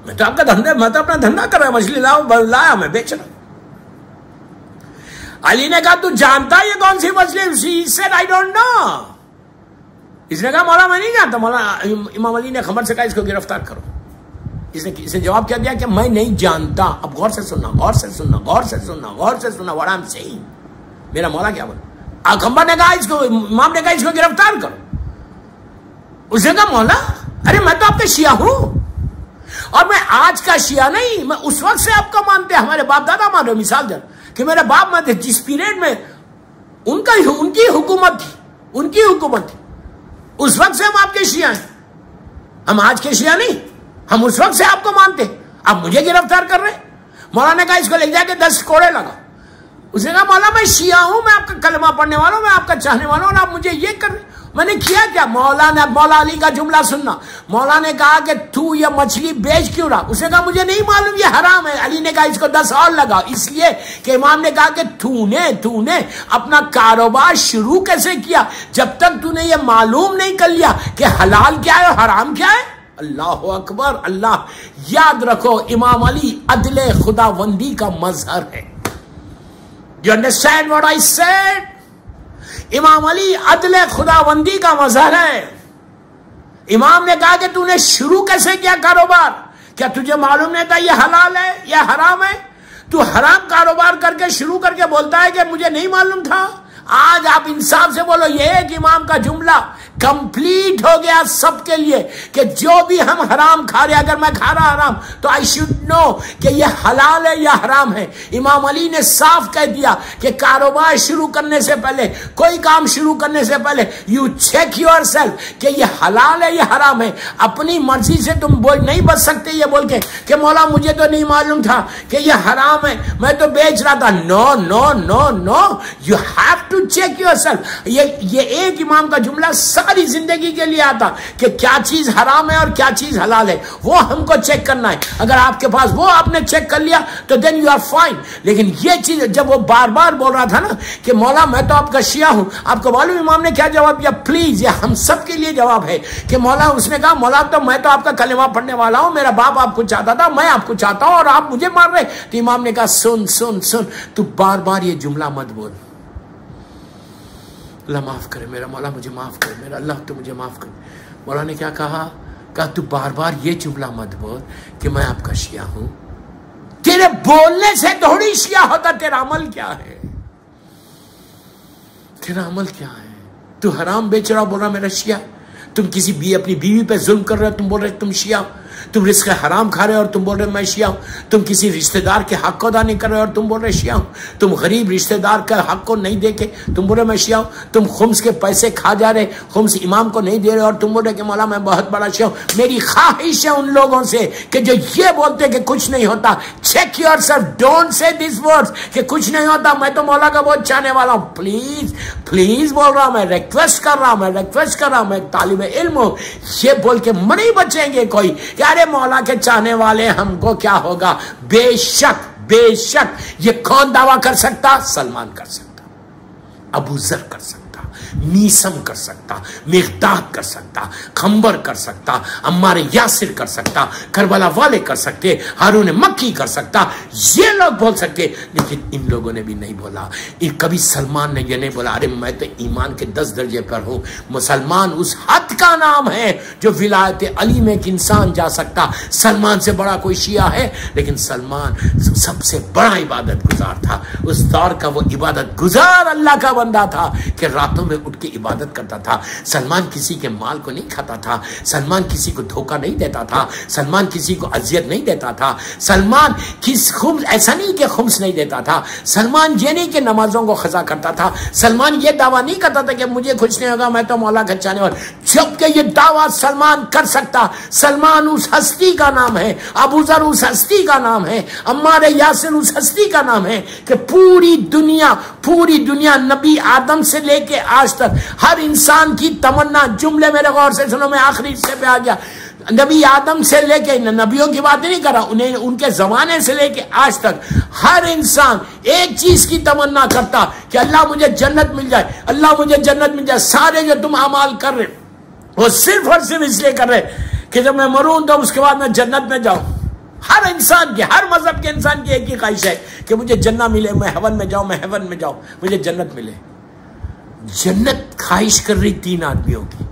میں تو آپ کا دھندا، میں تو اپنا دھندا کر رہا ہوں، مچھلی لایا میں بیچ رہا ہوں۔ علی نے کہا تو جانتا یہ کون سی مچھلی؟ He said I don't know۔ اس نے کہا مولا میں نہیں جانتا۔ مولا امام علی نے خمر سے کہا اس کو گرفتار کرو۔ اس نے جواب کیا دیا کہ میں نہیں جانتا۔ اب غور سے سننا، غور سے سننا، غور سے سننا، غور سے سننا what I'm saying۔ میرا مولا کیا بولا؟ خمر نے کہا اس کو، امام نے کہا اس کو گرفتار کرو۔ اس نے کہا مولا ارے میں تو آپ کا شیعہ ہوں، اور میں آج کا شیعہ نہیں، میں اس وقت سے آپ کا مانتے ہیں، ہمارے باپ دادا مان رہے، مثال دے کہ میرے باپ مانتے جس پیریڈ میں ان کی حکومت تھی، اس وقت سے ہم آپ کے شیعہ ہیں، ہم آج کے شیعہ نہیں، ہم اس وقت سے آپ کو مانتے، آپ مجھے گرفتار کر رہے ہیں۔ مولا نے کہا اس کو لے جا کے 10 کوڑے لگا۔ اس نے کہا مولا میں شیعہ ہوں، میں آپ کا کلمہ پڑھنے والا ہوں، میں آپ کا چاہنے والا ہوں، اور آپ مجھے یہ کر رہے، میں نے کیا کیا؟ مولا علی کا جملہ سننا، مولا نے کہا کہ تو یہ مچھلی بیچ کیوں رہا؟ اس نے کہا مجھے نہیں معلوم، یہ حرام ہے۔ علی نے کہا اس کو 10 اور لگا، اس لیے کہ امام نے کہا کہ تو نے اپنا کاروبار شروع کیسے کیا جب تک تو نے یہ معلوم نہیں کر لیا کہ حلال کیا ہے اور حرام کیا ہے۔ اللہ اکبر، اللہ یاد رکھو امام علی عدل خداوندی کا مظہر ہے۔ You understand what I said؟ امام علی عدل خداوندی کا مظہر ہے۔ امام نے کہا کہ تو نے شروع کیسے کیا کاروبار؟ کیا تجھے معلوم نہیں تھا یہ حلال ہے یا حرام ہے؟ تو حرام کاروبار کر کے شروع کر کے بولتا ہے کہ مجھے نہیں معلوم تھا۔ آج آپ انصاف سے بولو، یہ ایک امام کا جملہ کمپلیٹ ہو گیا سب کے لیے کہ جو بھی ہم حرام کھا رہے، اگر میں کھا رہا حرام تو I should know کہ یہ حلال ہے یا حرام ہے۔ امام علی نے صاف کہہ دیا کہ کاروبار شروع کرنے سے پہلے، کوئی کام شروع کرنے سے پہلے you check yourself کہ یہ حلال ہے یا حرام ہے۔ اپنی مرضی سے تم نہیں بچ سکتے یہ بول کے کہ مولا مجھے تو نہیں معلوم تھا کہ یہ حرام ہے، میں تو بیچ رہا تھا۔ No, you have to to check yourself. یہ ایک امام کا جملہ ساری زندگی کے لیے آتا کہ کیا چیز حرام ہے اور کیا چیز حلال ہے، وہ ہم کو چیک کرنا ہے. اگر آپ کے پاس وہ آپ نے چیک کر لیا تو دین یو آر فائن. لیکن یہ چیز جب وہ بار بار بول رہا تھا نا کہ مولا میں تو آپ کا شیعہ ہوں، آپ کو معلوم امام نے کیا جواب دیا؟ پلیز، یہ ہم سب کے لیے جواب ہے کہ مولا، اس نے کہا مولا تو میں تو آپ کا کلمہ پڑھنے والا ہوں، میرا باپ آپ کو چاہتا تھا، میں آپ کو چاہتا ہوں اور آپ مجھے مار رہے. تو امام نے کہا سن سن سن، تو بار بار یہ جملہ مت بول. اللہ معاف کرے، میرا مولا مجھے معاف کرے، میرا اللہ تو مجھے معاف کرے. مولا نے کیا کہا؟ کہا تو بار بار یہ جملہ مت بول کہ میں آپ کا شیعہ ہوں. تیرے بولنے سے تھوڑی شیعہ ہوتا، تیرا عمل کیا ہے؟ تیرا عمل کیا ہے؟ تو حرام بیچ رہا بول رہا میرا شیعہ. تم کسی اپنی بیوی پہ ظلم کر رہے ہو، تم بول رہے تم شیعہ. تم رزق حرام کھا رہے اور تم بول رہے میں شیعہ ہوں. تم کسی رشتہ دار کے حق کو ادا نہیں کر رہے اور تم بول رہے شیعہ ہوں. تم غریب رشتہ دار کا حق کو نہیں دے کے تم بول رہے میں شیعہ ہوں. تم خمس کے پیسے کھا جا رہے، خمس امام کو نہیں دے رہے اور تم بول رہے کہ مولا میں بہت بڑا شیعہ ہوں. میری خواہش ہے ان لوگوں سے کہ جو یہ بولتے کہ کچھ نہیں ہوتا، check your self, don't say this words کہ کچھ نہیں ہوتا، میں تو مولا کا بہت چاہنے والا ہوں. پلیز پلیز بول رہا ہوں، میں ریکویسٹ کر رہا ہوں، میں طالب علم ہوں. یہ بول کے نہیں بچیں گے کوئی کہ ارے مولا کے چاہنے والے ہم کو کیا ہوگا. بے شک یہ کون دعویٰ کر سکتا؟ سلمان کر سکتا، ابو ذر کر سکتا، میسم کر سکتا، مقداد کر سکتا، خنبر کر سکتا، عمار یاسر کر سکتا، کربلا والے کر سکتے، ہارون مکی کر سکتا. یہ لوگ بول سکتے، لیکن ان لوگوں نے بھی نہیں بولا. کبھی سلمان نے یہ نہیں بولا ارے میں تو ایمان کے 10 درجے پر ہوں. مسلمان اس حد کا نام ہے جو ولایت علی میں ایک انسان جا سکتا. سلمان سے بڑا کوئی شیعہ ہے؟ لیکن سلمان سب سے بڑا عبادت گزار تھا. اس دور کا وہ عبادت گزار اللہ کا بندہ تھا کہ راتوں میں اٹھ کے عبادت کرتا تھا. سلمان کسی کے مال کو نہیں کھاتا تھا. سلمان کسی کو دھوکہ نہیں دیتا تھا. سلمان کسی کو اذیت نہیں دیتا تھا. سلمان ایسا نہیں کہ خمس نہیں دیتا تھا. سلمان یہ نہیں کہ نمازوں کو قضا کرتا تھا. سلمان یہ دعویٰ نہیں کرتا تھا کہ مجھے کچھ نہیں ہوگا، میں تو مولا کا چاہنے والا. جب کہ یہ دعویٰ سلمان کر سکتا. سلمان اس ہستی کا نام ہے، ابو ذر اس ہستی کا نام ہے، عمار یاسر اس ہستی کا نام ہے کہ پوری دنیا نبی آدم سے لے کے آج تک ہر انسان کی تمنا، جملے میرے غور سے سنو، میں آخری حصے پہ آ گیا. نبی آدم سے لے کے، نبیوں کی بات نہیں کر رہا، ان کے زمانے سے لے کے آج تک ہر انسان ایک چیز کی تمنا کرتا کہ اللہ مجھے جنت مل جائے، اللہ مجھے جنت مل جائے. سارے جو تم اعمال کر رہے وہ صرف اور صرف اس لیے کر رہے کہ جب میں مروں تو اس کے بعد میں جنت میں جاؤں. ہر انسان کی، ہر مذہب کے انسان کی ایک ہی خواہش ہے کہ مجھے جنت ملے، میں ہیون میں جاؤں، مجھے جنت ملے. جنت خواہش کر رہی 3 آدمیوں کی.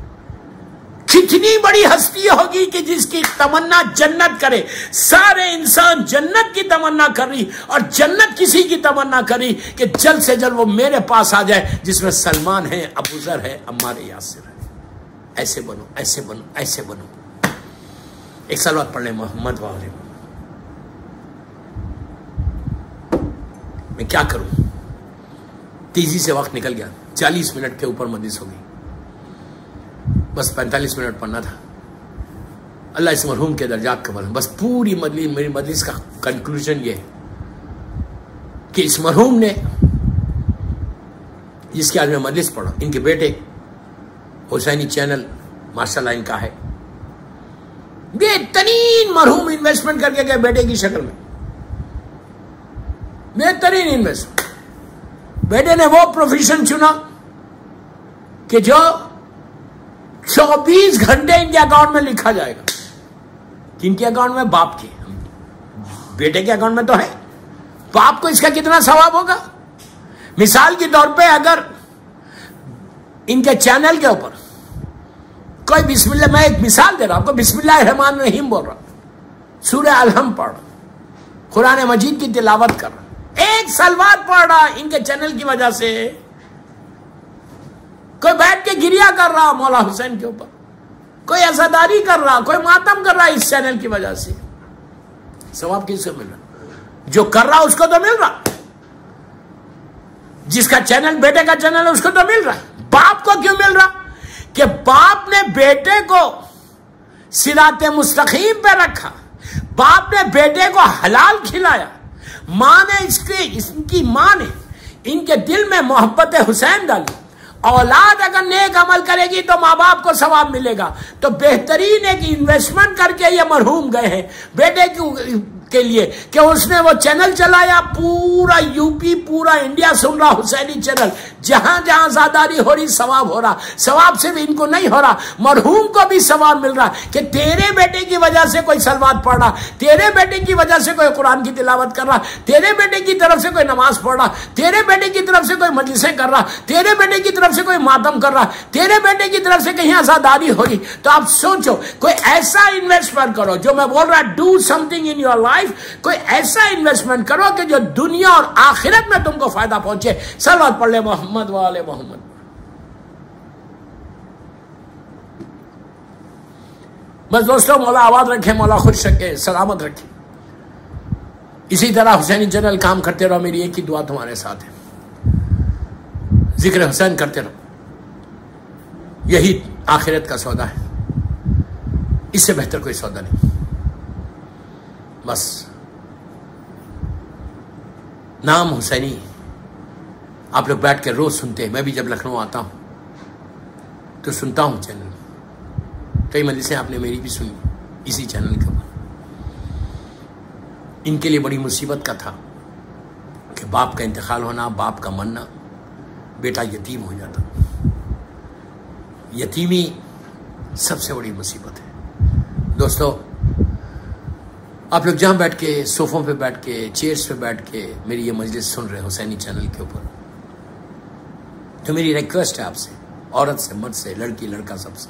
کتنی بڑی ہستی ہوگی کہ جس کی تمنا جنت کرے. سارے انسان جنت کی تمنا کر رہی اور جنت کسی کی تمنا کری کہ جلد سے جلد وہ میرے پاس آ جائے، جس میں سلمان ہے، ابو ذر ہے، عمار یاسر ہے. ایسے بنو. ایک سلوات پڑھ لیں محمد والے. میں کیا کروں، تیزی سے وقت نکل گیا. 40 منٹ کے اوپر مجلس ہوگی، بس 45 منٹ پڑھنا تھا. اللہ اس مرحوم کے درجات قبول. بس پوری میری مجلس کا کنکلوژن یہ ہے کہ اس مرحوم نے، جس کی آج میں مجلس پڑھا، ان کے بیٹے حسینی چینل ماشاءاللہ ان کا ہے، بہترین مرحوم انویسٹمنٹ کر کے گئے بیٹے کی شکل میں. بہترین انویسٹمنٹ. بیٹے نے وہ پروفیشن چنا کہ جو 24 گھنٹے ان کے اکاؤنٹ میں لکھا جائے گا. کن کے اکاؤنٹ میں؟ باپ کے. بیٹے کے اکاؤنٹ میں تو ہے. باپ کو اس کا کتنا ثواب ہوگا؟ مثال کے طور پہ اگر ان کے چینل کے اوپر کوئی بسم اللہ، میں ایک مثال دے رہا ہوں آپ کو، بسم اللہ الرحمن الرحیم بول رہا، سورہ الحم پڑھ رہا، قرآن مجید کی تلاوت کر رہا، ایک سلوات پڑھ رہا ان کے چینل کی وجہ سے. کوئی بیٹھ کے گریا کر رہا مولا حسین کے اوپر، کوئی عزاداری کر رہا، کوئی ماتم کر رہا اس چینل کی وجہ سے. ثواب کس کو مل رہا؟ جو کر رہا اس کو تو مل رہا، جس کا چینل بیٹے کا چینل ہے اس کو تو مل رہا. باپ کو کیوں مل رہا؟ کہ باپ نے بیٹے کو صراط مستقیم پہ رکھا، باپ نے بیٹے کو حلال کھلایا. ماں نے ان کی ماں نے ان کے دل میں محبت حسین ڈالی. اولاد اگر نیک عمل کرے گی تو ماں باپ کو ثواب ملے گا. تو بہترین ایک انویسٹمنٹ کر کے یہ مرحوم گئے ہیں بیٹے کے لیے کہ اس نے وہ چینل چلایا, پورا یو پی پورا انڈیا سن رہا حسینی چینل, جہاں جہاں زاداری ہو رہی ثواب ہو رہا. ثواب صرف ان کو نہیں ہو رہا, مرحوم کو بھی ثواب مل رہا کہ تیرے بیٹے کی وجہ سے کوئی صلوات پڑھ رہا, تیرے بیٹے کی وجہ سے کوئی قرآن کی تلاوت کر رہا, تیرے بیٹے کی طرف سے کوئی نماز پڑھ رہا, تیرے بیٹے کی طرف سے کوئی مجلسیں کر رہا, تیرے بیٹے کی طرف سے کوئی ماتم کر رہا, تیرے بیٹے کی طرف سے کہیں عزاداری ہو رہی. تو آپ سوچو, کوئی ایسا انویسٹمنٹ کرو, جو میں بول رہا do something in your life, کوئی ایسا انویسٹمنٹ کرو کہ جو دنیا اور آخرت میں تم کو فائدہ پہنچے. صلوات پڑھ لے محمد و آل محمد. بس دوستوں, مولا آباد رکھے, مولا خوش رکھے, سلامت رکھے. اسی طرح حسینی چینل کام کرتے رہو. میری ایک ہی دعا تمہارے ساتھ ہے, ذکر حسین کرتے رہو. یہی آخرت کا سودا ہے, اس سے بہتر کوئی سودا نہیں. بس نام حسینی آپ لوگ بیٹھ کے روز سنتے ہیں. میں بھی جب لکھنؤ آتا ہوں تو سنتا ہوں چینل. کئی مجلسیں آپ نے میری بھی سنی اسی چینل کے اوپر. ان کے لیے بڑی مصیبت کا تھا کہ باپ کا انتقال ہونا, باپ کا مرنا, بیٹا یتیم ہو جاتا. یتیمی سب سے بڑی مصیبت ہے. دوستو, آپ لوگ جہاں بیٹھ کے, صوفوں پہ بیٹھ کے, چیئرز پہ بیٹھ کے میری یہ مجلس سن رہے حسینی چینل کے اوپر, تو میری ریکویسٹ ہے آپ سے, عورت سے, مرد سے, لڑکی لڑکا سب سے,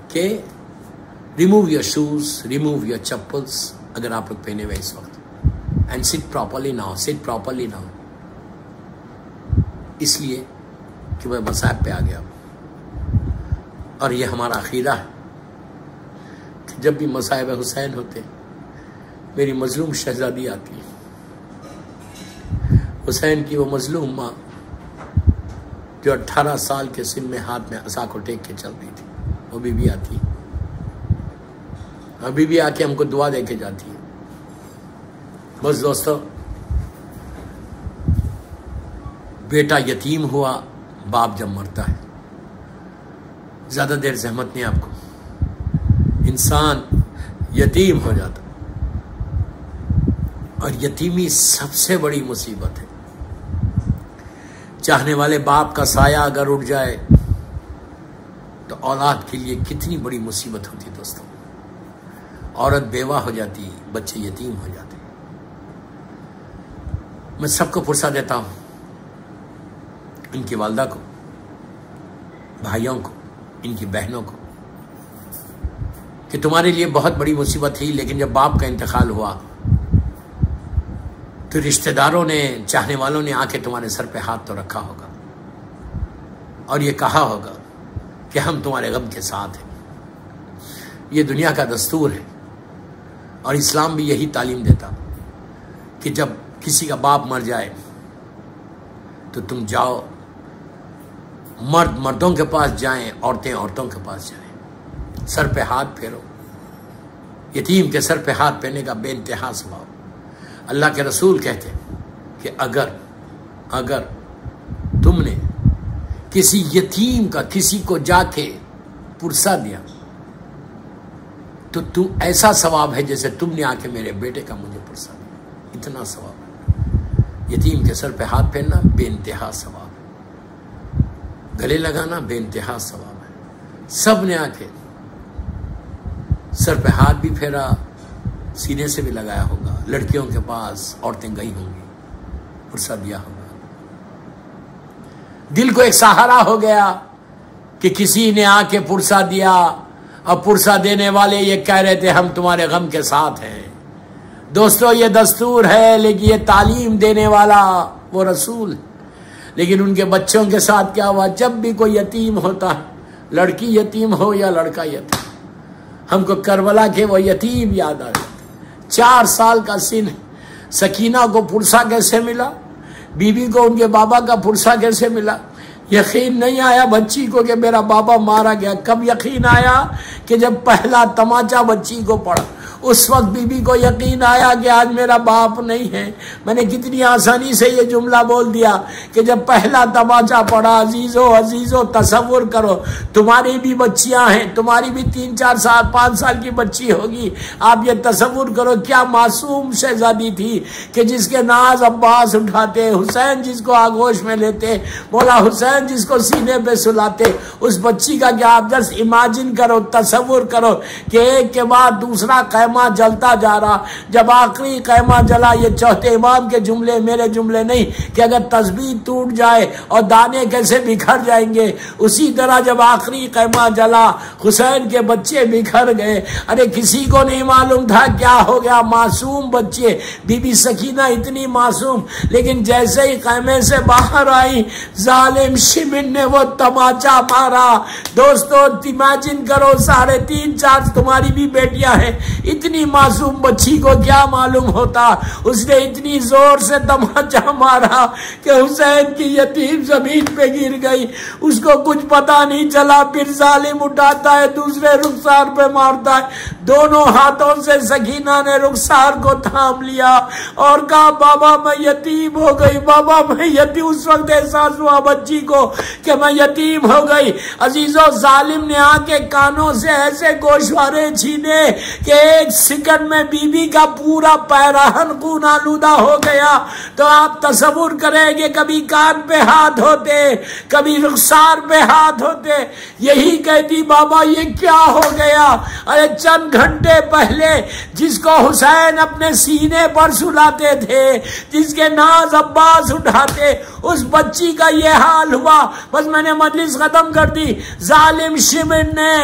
کہ remove your shoes, remove your chappals اگر آپ لوگ پہنے ہوئے اس وقت, and sit properly now, sit properly now. اس لیے کہ میں مصائب پہ آ گیا ہوں, اور یہ ہمارا عقیدہ ہے کہ جب بھی مصائب حسین ہوتے میری مظلوم شہزادی آتی ہے, حسین کی وہ مظلوم ماں جو 18 سال کے سن میں ہاتھ میں عصا کو ٹیک کے چل رہی تھی, وہ بھی آتی, ابھی بھی آ کے ہم کو دعا دے کے جاتی ہے. بس دوستو, بیٹا یتیم ہوا, باپ جب مرتا ہے, زیادہ دیر زحمت نہیں آپ کو, انسان یتیم ہو جاتا. اور یتیمی سب سے بڑی مصیبت ہے. چاہنے والے باپ کا سایہ اگر اٹھ جائے تو اولاد کے لیے کتنی بڑی مصیبت ہوتی ہے دوستوں. عورت بیوہ ہو جاتی, بچے یتیم ہو جاتے. میں سب کو پرسہ دیتا ہوں, ان کی والدہ کو, بھائیوں کو, ان کی بہنوں کو, کہ تمہارے لیے بہت بڑی مصیبت تھی, لیکن جب باپ کا انتقال ہوا تو رشتہ داروں نے, چاہنے والوں نے آ کے تمہارے سر پہ ہاتھ تو رکھا ہوگا اور یہ کہا ہوگا کہ ہم تمہارے غم کے ساتھ ہیں. یہ دنیا کا دستور ہے, اور اسلام بھی یہی تعلیم دیتا کہ جب کسی کا باپ مر جائے تو تم جاؤ, مرد مردوں کے پاس جائیں, عورتیں عورتوں کے پاس جائیں, سر پہ ہاتھ پھیرو. یتیم کے سر پہ ہاتھ پھیرنے کا بے انتہا ثواب. اللہ کے رسول کہتے کہ اگر تم نے کسی یتیم کا کسی کو جا کے پرسہ دیا تو ایسا ثواب ہے جیسے تم نے آ کے میرے بیٹے کا مجھے پرسہ دیا. اتنا ثواب. یتیم کے سر پہ ہاتھ پھیرنا بے انتہا ثواب ہے, گلے لگانا بے انتہا ثواب ہے. سب نے آ کے سر پہ ہاتھ بھی پھیرا, سینے سے بھی لگایا ہوگا. لڑکیوں کے پاس عورتیں گئی ہوں گی, پرسہ دیا ہوگا. دل کو ایک سہارا ہو گیا کہ کسی نے آ کے پرسہ دیا, اور پرسہ دینے والے یہ کہہ رہے تھے ہم تمہارے غم کے ساتھ ہیں. دوستو, یہ دستور ہے, لیکن یہ تعلیم دینے والا وہ رسول. لیکن ان کے بچوں کے ساتھ کیا ہوا؟ جب بھی کوئی یتیم ہوتا ہے, لڑکی یتیم ہو یا لڑکا یتیم, ہم کو کربلا کے وہ یتیم یاد آ جاتے. 4 سال کا سن, سکینہ کو پرسہ کیسے ملا, بیوی کو ان کے بابا کا پرسہ کیسے ملا. یقین نہیں آیا بچی کو کہ میرا بابا مارا گیا. کب یقین آیا؟ کہ جب پہلا تماچا بچی کو پڑا. اس وقت بی بی کو یقین آیا کہ آج میرا باپ نہیں ہے. میں نے کتنی آسانی سے یہ جملہ بول دیا کہ جب پہلا تماچا پڑا. عزیزو تصور کرو تمہاری بھی بچیاں ہیں, تمہاری بھی 3 4 سال 5 سال کی بچی ہوگی. آپ یہ تصور کرو کیا معصوم شہزادی تھی کہ جس کے ناز عباس اٹھاتے, حسین جس کو آغوش میں لیتے, مولا حسین جس کو سینے پہ سلاتے. اس بچی کا کیا آپ جس امیجن کرو, تصور کرو کہ ایک کے بعد دوسرا خیمہ جلتا جا رہا. جب آخری خیمہ جلا, یہ چوتھے امام کے جملے میرے جملے نہیں کہ اگر تسبیح ٹوٹ جائے اور دانے کیسے بکھر جائیں گے, اسی طرح جب آخری خیمہ جلا حسین کے بچے بکھر گئے. ارے کسی کو نہیں معلوم تھا کیا ہو گیا. معصوم بچے, بی بی سکینہ اتنی معصوم, لیکن جیسے ہی خیمے سے باہر آئی ظالم شمن نے وہ تماچا مارا. دوستو امیجن کرو 3.5 4 تمہاری بھی بیٹیاں ہیں, اتنی معصوم بچی کو کیا معلوم ہوتا. اس نے اتنی زور سے تماچا مارا کہ حسین کی یتیم زمین پہ گر گئی. اس کو کچھ پتا نہیں چلا. پھر ظالم اٹھاتا ہے دوسرے رخسار پہ مارتا ہے. دونوں ہاتھوں سے سکینہ نے رخسار کو تھام لیا اور کہا بابا میں یتیم ہو گئی, بابا میں یتیم. اس وقت احساس ہوا بچی کو کہ میں یتیم ہو گئی. عزیزو ظالم نے آ کے کانوں سے ایسے گوشوارے چھینے کہ 1 سیکنڈ میں بی بی کا پورا پیراہن خون آلودہ ہو گیا. تو آپ تصور کریں کہ کبھی کان پہ ہاتھ ہوتے, کبھی رخسار پہ ہاتھ ہوتے, یہی کہتی بابا یہ کیا ہو گیا. ارے چند گھنٹے پہلے جس کو حسین اپنے سینے پر سلاتے تھے, جس کے ناز عباس اٹھاتے, اس بچی کا یہ حال ہوا. بس میں نے مجلس ختم کر دی. ظالم شمن نے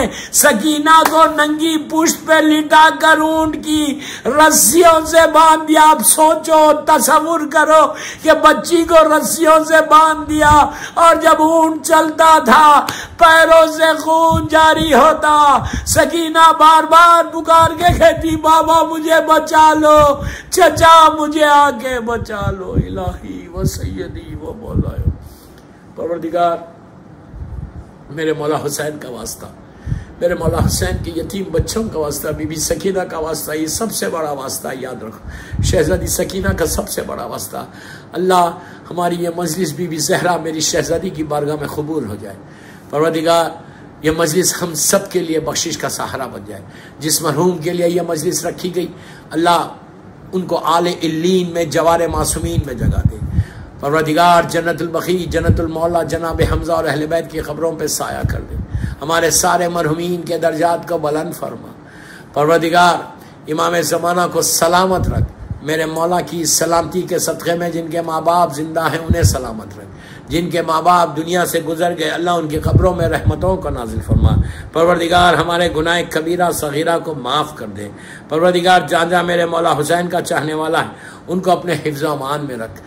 سکینہ کو ننگی پشت پہ لٹا کر اونٹ کی رسیوں سے باندھ دیا. آپ سوچو, تصور کرو کہ بچی کو رسیوں سے باندھ دیا اور جب اونٹ چلتا تھا پیروں سے خون جاری ہوتا. سکینہ بار بار پکار کے کہتی بابا مجھے بچا لو, چچا مجھے آگے بچا لو. الہی و سیدی و مولاي پروردگار, میرے مولا حسین کا واسطہ, میرے مولا حسین کی یتیم بچوں کا واسطہ, بی بی سکینہ کا واسطہ, یہ سب سے بڑا واسطہ یاد رکھو. شہزادی سکینہ کا سب سے بڑا واسطہ. اللہ ہماری یہ مجلس بی بی زہرا میری شہزادی کی بارگاہ میں قبول ہو جائے. پروردگار یہ مجلس ہم سب کے لیے بخشش کا سہارا بن جائے. جس مرحوم کے لیے یہ مجلس رکھی گئی اللہ ان کو اعلی علین میں جوار معصومین میں جگہ دے. پروردگار جنت البقیع, جنت المولا جناب حمزہ اور اہل بیت کی قبروں پہ سایہ کر دے. ہمارے سارے مرحومین کے درجات کو بلند فرما. پروردگار امام زمانہ کو سلامت رکھ. میرے مولا کی سلامتی کے صدقے میں جن کے ماں باپ زندہ ہیں انہیں سلامت رکھ. جن کے ماں باپ دنیا سے گزر گئے اللہ ان کی قبروں میں رحمتوں کو نازل فرما. پروردگار ہمارے گناہ کبیرہ صغیرہ کو معاف کر دے. پروردگار جہاں جہاں میرے مولا حسین کا چاہنے والا ہے ان کو اپنے حفظ و امان میں رکھ.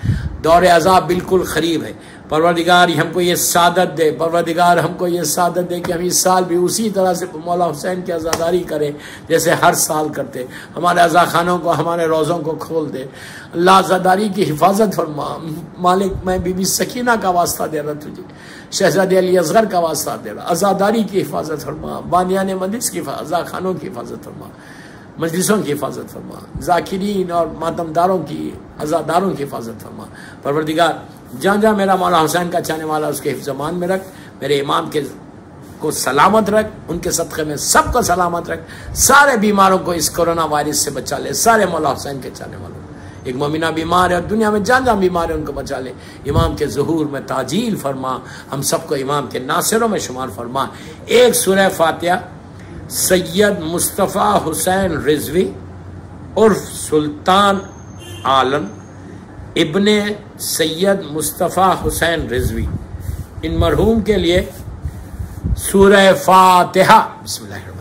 دور عذاب بالکل قریب ہے. پروردگار ہم کو یہ سعادت دے. پروردگار ہم کو یہ سعادت دے کہ ہم اس سال بھی اسی طرح سے مولا حسین کی عزاداری کریں جیسے ہر سال کرتے. ہمارے عزاخانوں کو, ہمارے روزوں کو کھول دے. اللہ عزاداری کی حفاظت فرما. مالک میں بی بی سکینہ کا واسطہ دے رہا تجھے, شہزادی علی اصغر کا واسطہ دے رہا. عزاداری کی حفاظت فرما. بانیان مجلس کی عزاخانوں کی حفاظت فرما. مجلسوں کی حفاظت فرما. ذاکرین اور ماتمداروں کی, عزاداروں کی حفاظت فرما. پروردگار جہاں جہاں میرا مولا حسین کا چاہنے والا اس کے حفظ امان میں رکھ. میرے امام کے کو سلامت رکھ, ان کے صدقے میں سب کو سلامت رکھ. سارے بیماروں کو اس کورونا وائرس سے بچا لے. سارے مولا حسین کے چاہنے والوں, ایک مومنہ بیمار ہے اور دنیا میں جہاں جہاں بیمار ہے ان کو بچا لے. امام کے ظہور میں تعجیل فرما. ہم سب کو امام کے ناصروں میں شمار فرما. ایک سورہ فاتحہ سید مصطفیٰ حسین رضوی عرف سلطان عالم ابن سید مصطفیٰ حسین رضوی, ان مرحوم کے لیے سورہ فاتحہ. بسم اللہ.